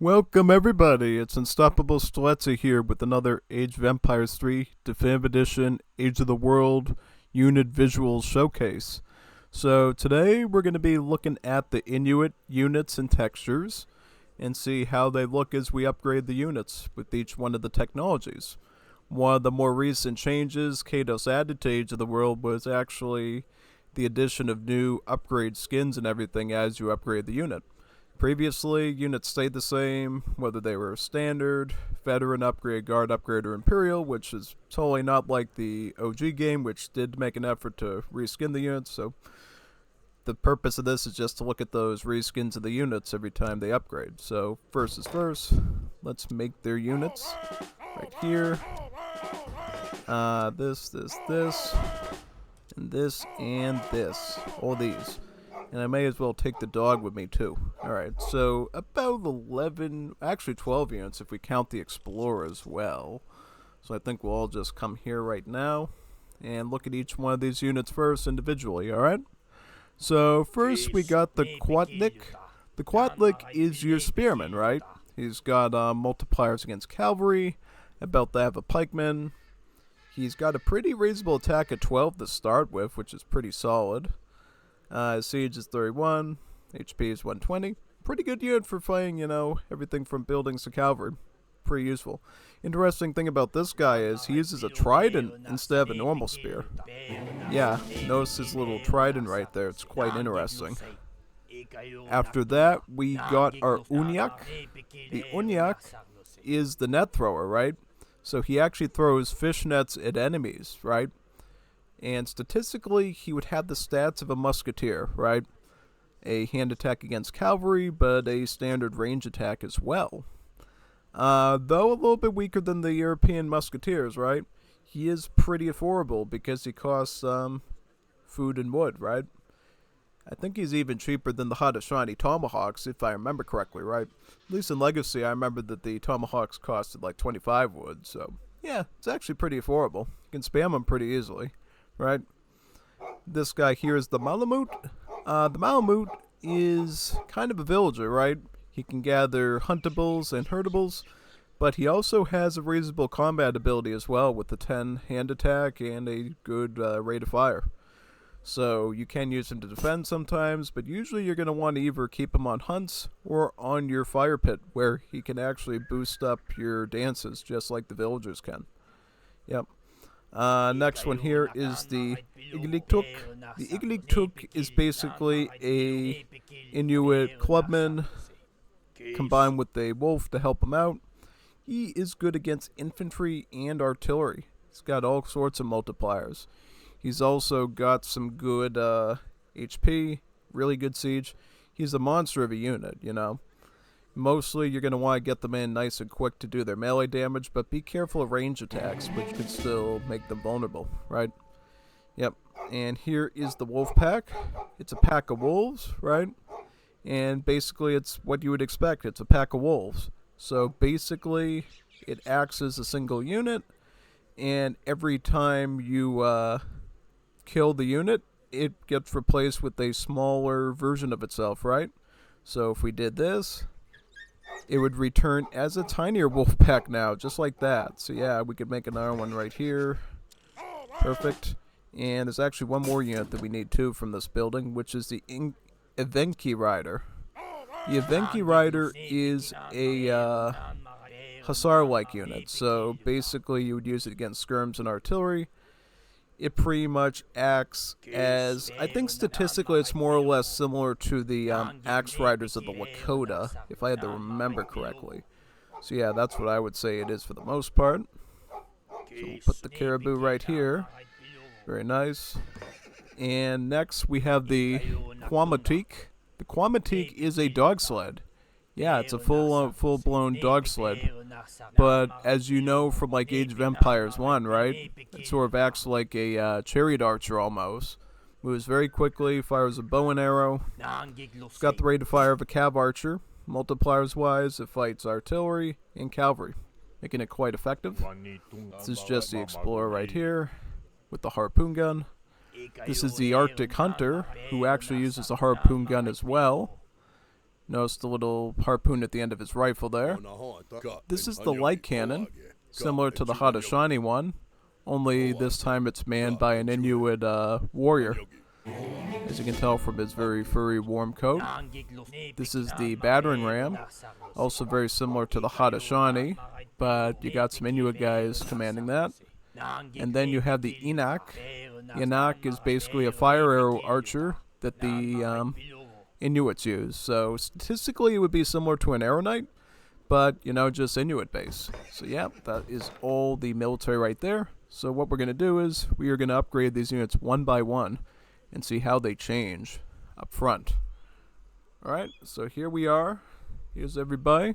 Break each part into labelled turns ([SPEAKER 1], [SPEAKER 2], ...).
[SPEAKER 1] Welcome everybody, it's Unstoppable Stelezzi here with another Age of Empires 3 Definitive Edition Age of the World Unit Visuals Showcase. So today we're going to be looking at the Inuit units and textures and see how they look as we upgrade the units with each one of the technologies. One of the more recent changes Kados added to Age of the World was actually the addition of new upgrade skins and everything as you upgrade the unit. Previously, units stayed the same, whether they were standard, veteran upgrade, guard upgrade, or imperial, which is totally not like the OG game, which did make an effort to reskin the units. So the purpose of this is just to look at those reskins of the units every time they upgrade. So first is first, let's make their units right here. This, and this. All these. And I may as well take the dog with me too. Alright, so about 11, actually 12 units if we count the Explorer as well. So I think we'll all just come here right now and look at each one of these units first individually, alright? So first we got the Quatlik. The Quatlik is your spearman, right? He's got multipliers against cavalry, about to have a pikeman. He's got a pretty reasonable attack at 12 to start with, which is pretty solid. Siege is 31, HP is 120. Pretty good unit for fighting, you know, everything from buildings to cavalry. Pretty useful. Interesting thing about this guy is he uses a trident instead of a normal spear. Yeah, notice his little trident right there. It's quite interesting. After that, we got our Unyak. The Unyak is the net thrower, right? So he actually throws fish nets at enemies, right? And statistically, he would have the stats of a musketeer, right? A hand attack against cavalry, but a standard range attack as well. Though a little bit weaker than the European musketeers, right? He is pretty affordable because he costs food and wood, right? I think he's even cheaper than the Haudenosaunee Tomahawks, if I remember correctly, right? At least in Legacy, I remember that the Tomahawks costed like 25 wood, so yeah, it's actually pretty affordable. You can spam them pretty easily. Right? This guy here is the Malamute. The Malamute is kind of a villager, right? He can gather huntables and herdables, but he also has a reasonable combat ability as well with the 10 hand attack and a good rate of fire. So you can use him to defend sometimes, but usually you're going to want to either keep him on hunts or on your fire pit, where he can actually boost up your dances just like the villagers can. Yep. Next one here is the Igliktuk. The Igliktuk is basically a Inuit clubman combined with a wolf to help him out. He is good against infantry and artillery. He's got all sorts of multipliers. He's also got some good HP, really good siege. He's a monster of a unit, you know. Mostly, you're going to want to get them in nice and quick to do their melee damage, but be careful of range attacks, which could still make them vulnerable, right? Yep. And here is the wolf pack. It's a pack of wolves, right? And basically, it's what you would expect. It's a pack of wolves. So basically, it acts as a single unit, and every time you kill the unit, it gets replaced with a smaller version of itself, right? So if we did this, it would return as a tinier wolf pack now, just like that. So yeah, we could make another one right here. Perfect. And there's actually one more unit that we need too from this building, which is the Evenki Rider. The Evenki Rider is a Hussar-like unit. So basically you would use it against skirms and artillery. It pretty much acts as, I think statistically it's more or less similar to the Axe Riders of the Lakota, if I had to remember correctly. So yeah, that's what I would say it is for the most part. So we'll put the caribou right here. Very nice. And next we have the Quamatik. The Quamatik is a dog sled. Yeah, it's a full-blown dog sled. But as you know from like Age of Empires 1, right? It sort of acts like a chariot archer almost. Moves very quickly, fires a bow and arrow. It's got the rate of fire of a cav archer. Multipliers wise, it fights artillery and cavalry, making it quite effective. This is just the Explorer right here with the harpoon gun. This is the Arctic Hunter, who actually uses a harpoon gun as well. Notice the little harpoon at the end of his rifle there. This is the light cannon, similar to the Haudenosaunee one, only this time it's manned by an Inuit warrior, as you can tell from his very furry warm coat. This is the battering ram, also very similar to the Haudenosaunee, but you got some Inuit guys commanding that. And then you have the Inuit. Inuit is basically a fire arrow archer that the Inuits use. So statistically it would be similar to an arrow knight, but just Inuit base. So yeah, that is all the military right there. So what we're going to do is we are going to upgrade these units one by one and see how they change up front. Alright, so here we are. Here's everybody,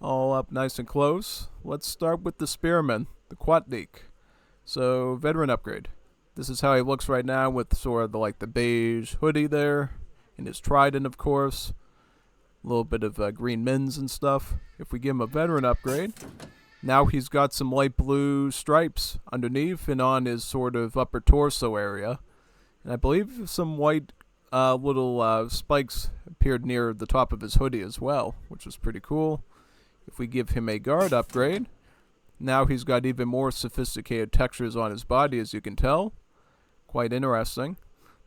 [SPEAKER 1] all up nice and close. Let's start with the spearman, the Quatnik. So veteran upgrade. This is how he looks right now with sort of the beige hoodie there, and his trident, of course. A little bit of green mins and stuff. If we give him a veteran upgrade, now he's got some light blue stripes underneath and on his sort of upper torso area. And I believe some white little spikes appeared near the top of his hoodie as well, which was pretty cool. If we give him a guard upgrade, now he's got even more sophisticated textures on his body, as you can tell. Quite interesting.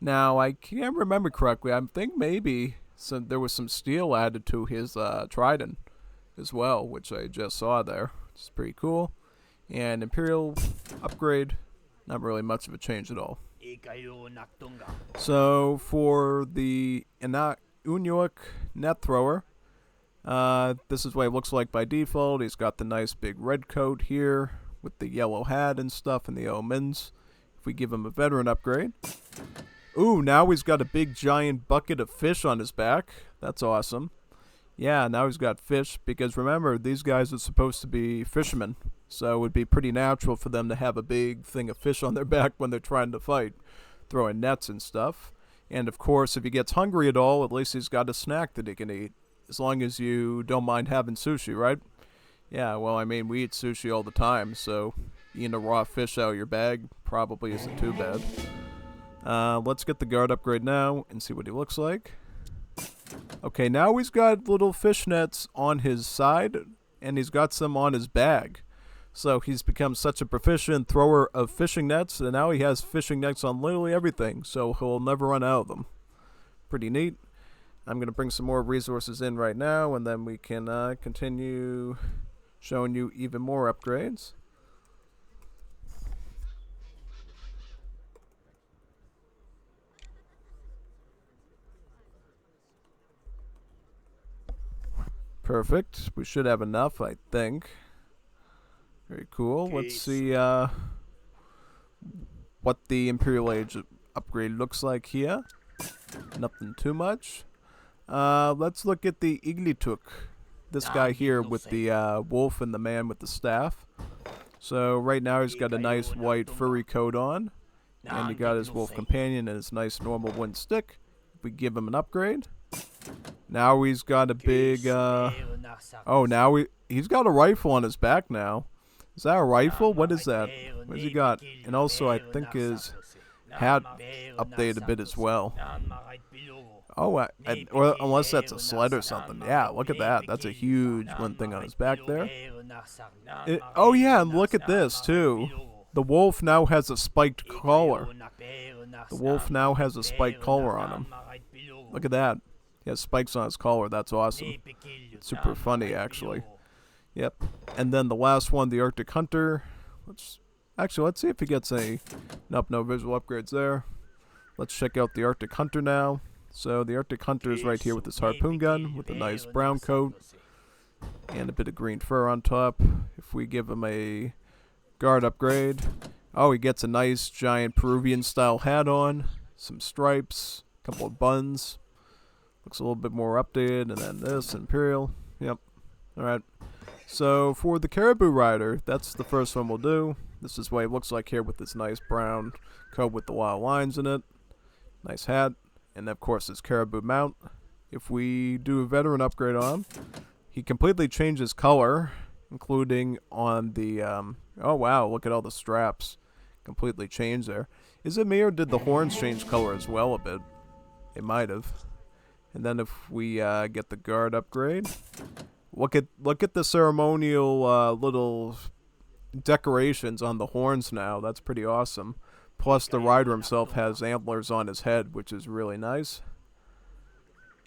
[SPEAKER 1] Now, I can't remember correctly. I think maybe there was some steel added to his trident as well, which I just saw there. It's pretty cool. And Imperial upgrade, not really much of a change at all. So for the Inuit net thrower, this is what it looks like by default. He's got the nice big red coat here with the yellow hat and stuff and the omens. If we give him a veteran upgrade. Ooh, now he's got a big giant bucket of fish on his back. That's awesome. Yeah, now he's got fish, because remember, these guys are supposed to be fishermen, so it would be pretty natural for them to have a big thing of fish on their back when they're trying to fight, throwing nets and stuff. And of course, if he gets hungry at all, at least he's got a snack that he can eat, as long as you don't mind having sushi, right? Yeah, well, I mean, we eat sushi all the time, so eating a raw fish out of your bag probably isn't too bad. Let's get the guard upgrade now and see what he looks like. Okay, now he's got little fish nets on his side, and he's got some on his bag. So he's become such a proficient thrower of fishing nets, and now he has fishing nets on literally everything, so he'll never run out of them. Pretty neat. I'm going to bring some more resources in right now, and then we can continue showing you even more upgrades. Perfect. We should have enough, I think. Very cool. Let's see what the Imperial Age upgrade looks like here. Nothing too much. Let's look at the Iglituk. This guy here with the wolf and the man with the staff. So right now he's got a nice white furry coat on. And he got his wolf companion and his nice normal wooden stick. If we give him an upgrade. Now he's got a big, oh, now he's got a rifle on his back now. Is that a rifle? What is that? What has he got? And also, I think his hat updated a bit as well. Oh, or unless that's a sled or something. Yeah, look at that. That's a huge one thing on his back there. Oh, yeah, and look at this, too. The wolf now has a spiked collar. The wolf now has a spiked collar on him. Look at that. He has spikes on his collar. That's awesome. Super funny, actually. Yep. And then the last one, the Arctic Hunter. Let's see if he gets any. Nope, no visual upgrades there. Let's check out the Arctic Hunter now. So the Arctic Hunter is right here with his harpoon gun, with a nice brown coat and a bit of green fur on top. If we give him a guard upgrade, oh, he gets a nice giant Peruvian-style hat on, some stripes, a couple of buns. Looks a little bit more updated, and then this, Imperial. Yep. Alright. So, for the Caribou Rider, that's the first one we'll do. This is what it looks like here with this nice brown coat with the wild lines in it. Nice hat. And, of course, his Caribou mount. If we do a veteran upgrade on him, he completely changes color, including on the, oh, wow, look at all the straps. Completely changed there. Is it me, or did the horns change color as well a bit? It might have. And then if we get the guard upgrade, look at the ceremonial little decorations on the horns now. That's pretty awesome. Plus the rider himself has antlers on his head, which is really nice.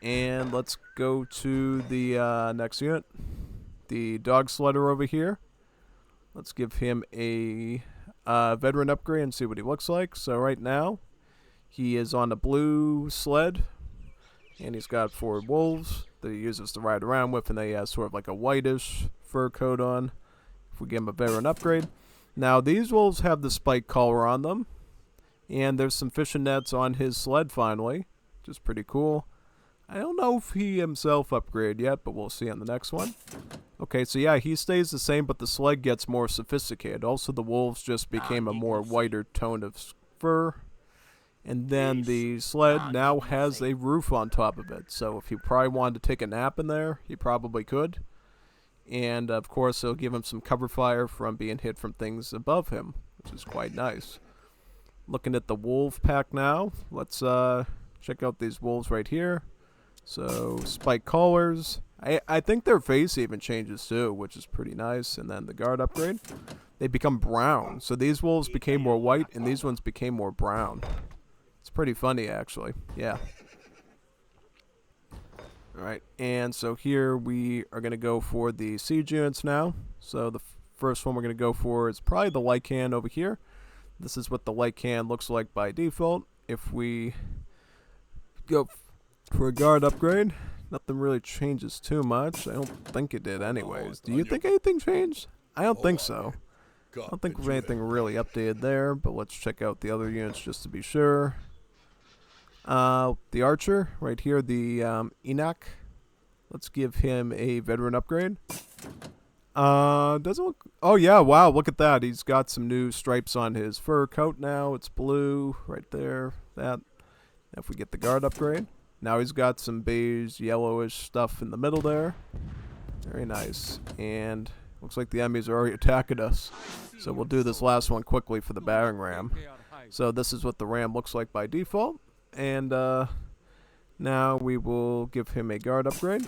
[SPEAKER 1] And let's go to the next unit. The dog sledder over here. Let's give him a veteran upgrade and see what he looks like. So right now, he is on a blue sled, and he's got 4 wolves that he uses to ride around with, and then he has sort of like a whitish fur coat on. If we give him a veteran upgrade. Now, these wolves have the spike collar on them, and there's some fishing nets on his sled finally, which is pretty cool. I don't know if he himself upgraded yet, but we'll see on the next one. Okay, so yeah, he stays the same, but the sled gets more sophisticated. Also, the wolves just became a more whiter tone of fur. And then the sled now has a roof on top of it. So if he probably wanted to take a nap in there, he probably could. And of course, it'll give him some cover fire from being hit from things above him, which is quite nice. Looking at the wolf pack now, let's check out these wolves right here. So spike collars. I think their face even changes too, which is pretty nice. And then the guard upgrade, they become brown. So these wolves became more white, and these ones became more brown. It's pretty funny, actually. Yeah. Alright, and so here we are going to go for the siege units now. So the first one we're going to go for is probably the light can over here. This is what the light can looks like by default. If we go for a guard upgrade, nothing really changes too much. I don't think it did anyways. Do you think anything changed? I don't think so. I don't think there's anything really updated there, but let's check out the other units just to be sure. The archer, right here, the Inuit. Let's give him a veteran upgrade. Doesn't look... Oh, yeah, wow, look at that. He's got some new stripes on his fur coat now. It's blue, right there, that. If we get the guard upgrade. Now he's got some beige, yellowish stuff in the middle there. Very nice. And looks like the enemies are already attacking us. So we'll do this last one quickly for the battering ram. So this is what the ram looks like by default. And now we will give him a guard upgrade.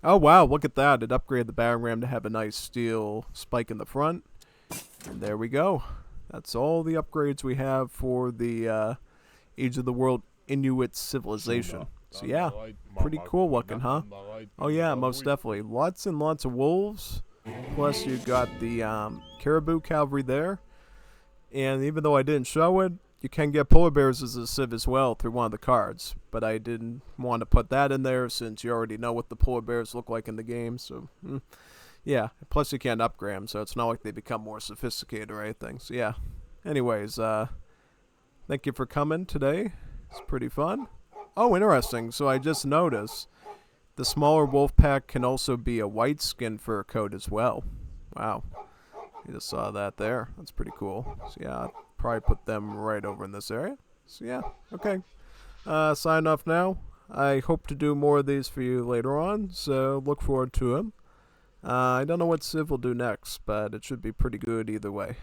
[SPEAKER 1] Oh wow, look at that. It upgraded the battering ram to have a nice steel spike in the front. And there we go. That's all the upgrades we have for the Age of the World Inuit civilization. So yeah, pretty cool looking, huh? Oh yeah, most definitely. Lots and lots of wolves. Plus you got the caribou cavalry there. And even though I didn't show it, you can get polar bears as a civ as well through one of the cards. But I didn't want to put that in there since you already know what the polar bears look like in the game. So yeah, plus you can't upgrade them, so it's not like they become more sophisticated or anything. So yeah, anyways, thank you for coming today. It's pretty fun. Oh, interesting. So I just noticed the smaller wolf pack can also be a white skin fur coat as well. Wow. You just saw that there. That's pretty cool. So yeah, I'll probably put them right over in this area. So yeah, okay. Sign off now. I hope to do more of these for you later on, so look forward to them. I don't know what Civ will do next, but it should be pretty good either way.